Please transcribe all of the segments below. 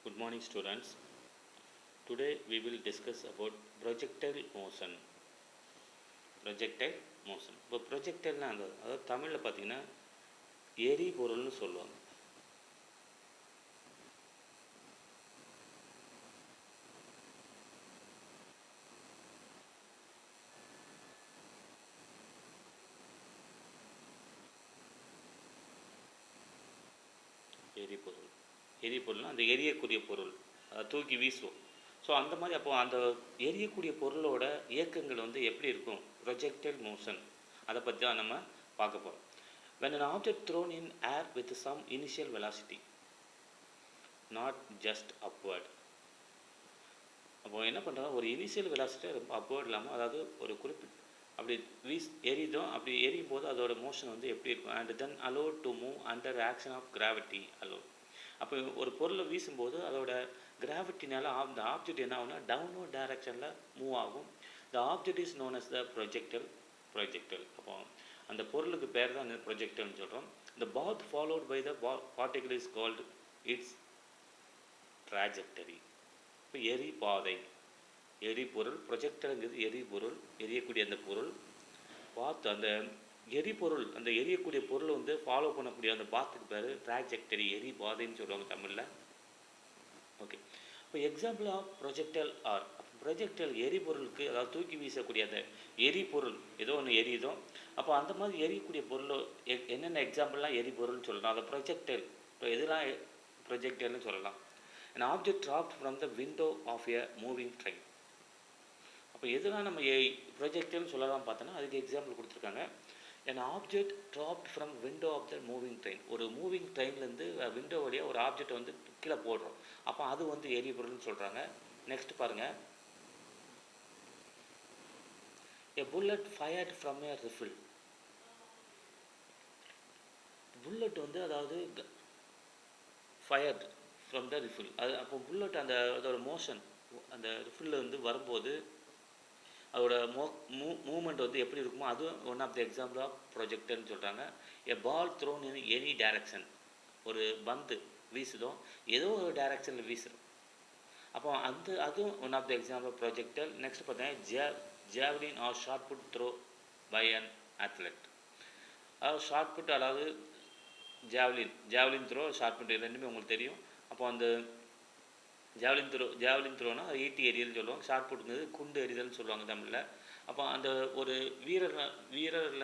Good morning, students. Today we will discuss about projectile motion. Projectile motion. இப்போ ப்ரொஜெக்டைல்னா அதாவது தமிழில் பார்த்தீங்கன்னா எரிபொருள்னு சொல்லுவாங்க. எரிபொருள்னா அந்த எரியக்கூடிய பொருள், அதை தூக்கி வீசுவோம். ஸோ அந்த மாதிரி அப்போ அந்த எரியக்கூடிய பொருளோட இயக்கங்கள் எப்படி இருக்கும், ப்ரொஜெக்டைல் மோஷன், அதை பற்றி தான் நம்ம பார்க்க போகிறோம். When an object thrown in air with some initial velocity, not just upward. அப்போ என்ன பண்ணுறாங்க, ஒரு இனிஷியல் வெலாசிட்டி அப்வர்ட் இல்லாமல், அதாவது ஒரு குறிப்பிட்ட அப்படி எரியுதோ, அப்படி எரியும் போது அதோட மோஷன் எப்படி இருக்கும். And then allowed to move under action of gravity allowed. அப்போ ஒரு பொருளை வீசும்போது அதோட கிராவிட்டினால அந்த ஆப்ஜெக்ட் என்ன ஆகும்னா டவுன்வர்ட் டைரக்ஷனில் மூவ் ஆகும். The object is known as the projectile. அப்போ அந்த பொருளுக்கு பேர் தான் ப்ரொஜெக்டல்னு சொல்கிறோம். The path followed by the particle is called its trajectory. இப்போ எரிபாதை, எரிபொருள், ப்ரொஜெக்டருங்கிறது எரிபொருள், எரியக்கூடிய அந்த பொருள். பாத் அந்த எரிபொருள், அந்த எரியக்கூடிய பொருள் ஃபாலோ பண்ணக்கூடிய அந்த பாத்துக்கு பேர் ட்ராஜெக்டரி, எரிபாதைன்னு சொல்லுவாங்க தமிழில். ஓகே, இப்போ example of projectile or projectile எரிபொருளுக்கு, அதாவது தூக்கி வீசக்கூடிய அந்த எரிபொருள் ஏதோ ஒன்று எரியுதோ, அப்போ அந்த மாதிரி எரியக்கூடிய பொருள் என்னென்ன எக்ஸாம்பிள்லாம் எரிபொருள்னு சொல்லலாம். அதை ப்ரொஜெக்டல், இப்போ எதெல்லாம் ப்ரொஜெக்டல்னு சொல்லலாம். an object dropped from the window of a moving train. அப்போ எதெல்லாம் நம்ம ப்ரொஜெக்டல்னு சொல்லலாம் பார்த்தோன்னா, அதுக்கு எக்ஸாம்பிள் கொடுத்துருக்காங்க. an object dropped from window of the moving train. ஒரு மூவிங் ட்ரெயின்லேருந்து விண்டோ வழியாக ஒரு ஆப்ஜெக்ட் கீழே போடுறோம், அப்போ அது எரிபொருள்னு சொல்கிறாங்க. நெக்ஸ்ட் பாருங்கள், a bullet fired from a rifle. Bullet அதாவது ஃபயர்ட் ஃப்ரம் த ரிஃபில். அது அப்போ புல்லட் அதோட மோஷன் அந்த ரிஃபில் வரும்போது அதோட மூமெண்ட் எப்படி இருக்குமோ, அதுவும் one of the example of ப்ரொஜெக்டர்னு சொல்கிறாங்க. A ball thrown in any direction. ஒரு பந்து வீசுதோ, ஏதோ ஒரு டைரக்ஷனில் வீசுகிறோம், அப்போ அதுவும் one of the example of projector. Next பார்த்தீங்கன்னா javelin or shot put throw by an athlete. அதாவது ஷார்ட் புட், அதாவது ஜாவ்லின் த்ரோ, ஷார்ட் புட் ரெண்டுமே உங்களுக்கு தெரியும். அப்போ அந்த ஜாவ்லின் த்ரோனா ஈட்டி எறிதல்னு சொல்லுவாங்க, ஷார்ட் புட்டுங்கிறது குண்டு எறிதல்னு சொல்லுவாங்க தமிழில். அப்போ அந்த ஒரு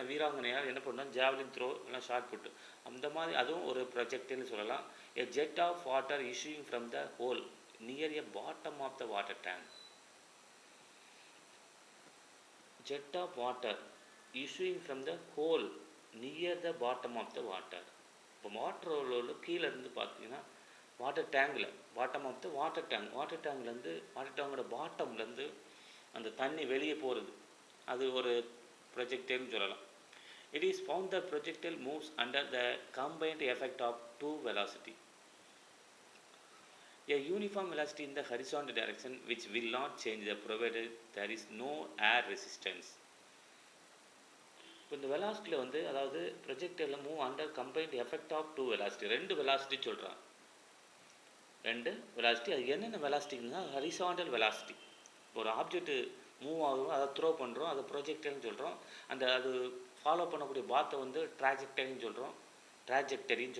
வீராங்கனையால் என்ன பண்ணால் ஜாவ்லின் த்ரோ இல்லை ஷார்ட் புட்டு, அந்த மாதிரி அதுவும் ஒரு ப்ரொஜெக்டைல்னு சொல்லலாம். A jet of water issuing from the hole near a bottom of the water tank. Jet of water issuing from the hole near the bottom of the water. இப்போ water கீழே இருந்து பார்த்தீங்கன்னா வாட்டர் டேங்கில், பாட்டம் ஆஃப் த வாட்டர் டேங்கோட பாட்டம்லேருந்து அந்த தண்ணி வெளியே போகிறது, அது ஒரு ப்ரொஜெக்டைல்னு சொல்லலாம். It is found the projectile moves under the combined effect of two velocity. A uniform velocity in the horizontal direction which will not change provided there is no air resistance. இப்போ இந்த வெலாசிட்டியில் அதாவது ப்ரொஜெக்டைலில் move under combined effect of two velocity, ரெண்டு velocity சொல்கிறான். ரெண்டு velocity, அது என்னென்ன வெலாசிட்டிங்கன்னா ஹரிசாண்டல் வெலாசிட்டி. ஒரு ஆப்ஜெக்ட் மூவ் ஆகும், அதை த்ரோ பண்ணுறோம், அதை ப்ரொஜெக்டர்னு சொல்கிறோம். அது ஃபாலோ பண்ணக்கூடிய பாத்தை ட்ராஜெக்டரின்னு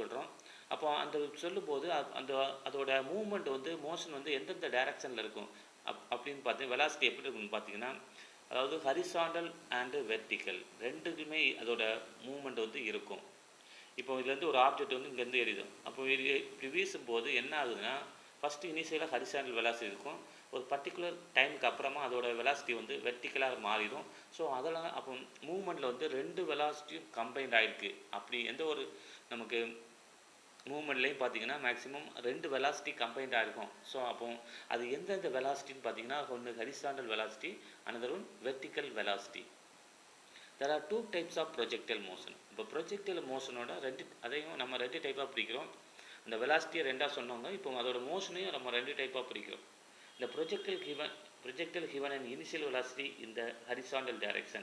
சொல்கிறோம். அப்போ அந்த சொல்லும்போது அதோட மூவ்மெண்ட் மோஷன் எந்தெந்த டைரக்ஷனில் இருக்கும் அப்படின்னு பார்த்தீங்கன்னா, வெலாசிட்டி எப்படி இருக்குன்னு பார்த்தீங்கன்னா, அதாவது ஹரிசாண்டல் அண்டு வெர்டிக்கல் ரெண்டுக்குமே அதோட மூவ்மெண்ட் இருக்கும். இப்போ இதுலேருந்து ஒரு ஆப்ஜெக்ட் இங்கேருந்து எரியுது, அப்போ இப்படி வீசும்போது என்ன ஆகுதுன்னா, ஃபஸ்ட்டு இனிஷியலாக ஹரிசாண்டல் வெலாசிட்டி இருக்கும், ஒரு பர்டிகுலர் டைமுக்கு அப்புறமா அதோட வெலாசிட்டி வெர்டிக்கலாக மாறிடும். ஸோ அதெல்லாம் அப்போ மூவ்மெண்ட்டில் ரெண்டு வெலாசிட்டியும் கம்பைன்ட் ஆகிருக்கு. அப்படி எந்த ஒரு நமக்கு மூவ்மெண்ட்லேயும் பார்த்தீங்கன்னா மேக்ஸிமம் ரெண்டு வெலாசிட்டி கம்பைன்ட் ஆகிருக்கும். ஸோ அப்போ அது எந்தெந்த வெலாசிட்டின்னு பார்த்தீங்கன்னா, ஒன்று horizontal velocity, another one vertical velocity. There are two types of projectile motion. இப்போ ப்ரொஜெக்டைல் மோஷனோட அதையும் நம்ம ரெண்டு டைப்பாக பிரிக்கிறோம். அந்த வெலாசிட்டியை ரெண்டாக சொன்னவங்க, இப்போ அதோட மோஷனையும் நம்ம ரெண்டு டைப்பாக பிரிக்கிறோம். இந்த projectile given an initial velocity in the horizontal direction.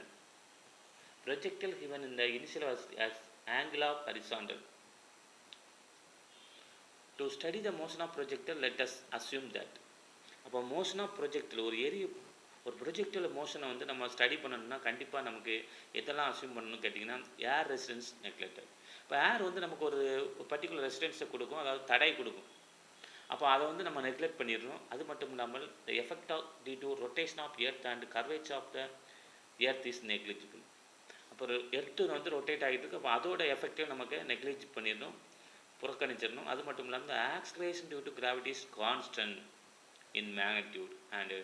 Projectile given in the initial velocity as angle of horizontal. To study the motion of projector let us assume that. அப்போ மோஷன் ஆஃப் ப்ரொஜெக்டில் ஒரு projectile மோஷனை வந்து நம்ம study பண்ணணும்னா கண்டிப்பாக நமக்கு எதெல்லாம் assume பண்ணணும்னு கேட்டிங்கன்னா ஏர் ரெசிஸ்டன்ஸ் நெக்லெக்டட். இப்போ ஏர் வந்து நமக்கு ஒரு பர்டிகுலர் ரெசிஸ்டன்ஸை கொடுக்கும், அதாவது தடை கொடுக்கும். அப்போ அதை வந்து நம்ம நெக்லெக்ட் பண்ணிடுறோம். அது மட்டும் இல்லாமல் the effect of due to rotation of earth and curvature of the earth is negligible. அப்போ எர்த்து வந்து ரொட்டேட் ஆகிட்டு இருக்கு, அப்போ அதோட எஃபெக்டையும் நமக்கு நெக்லிஜ் பண்ணிடணும், புறக்கணிச்சிடணும். அது மட்டும் இல்லாமல் the acceleration due to gravity is constant in magnitude and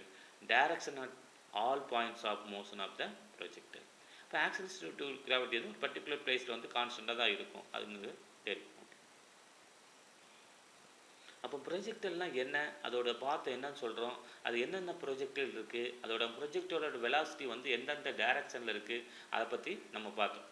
direction at all points of motion of the projector. இப்போ ஆக்சிலரேஷன் டியூ டு கிராவிட்டி வந்து ஒரு பர்டிகுலர் பிளேஸில் வந்து கான்ஸ்டண்ட்டாக தான் இருக்கும், அது தெரியும். அப்போ ப்ரொஜெக்டர்னால் என்ன, அதோட பாத் என்னன்னு சொல்கிறோம், அது என்னென்ன ப்ரொஜெக்டர் இருக்குது, அதோட ப்ரொஜெக்டரோட வெலாசிட்டி வந்து எந்தெந்த டைரக்ஷனில் இருக்குது, அதை பற்றி நம்ம பார்த்தோம்.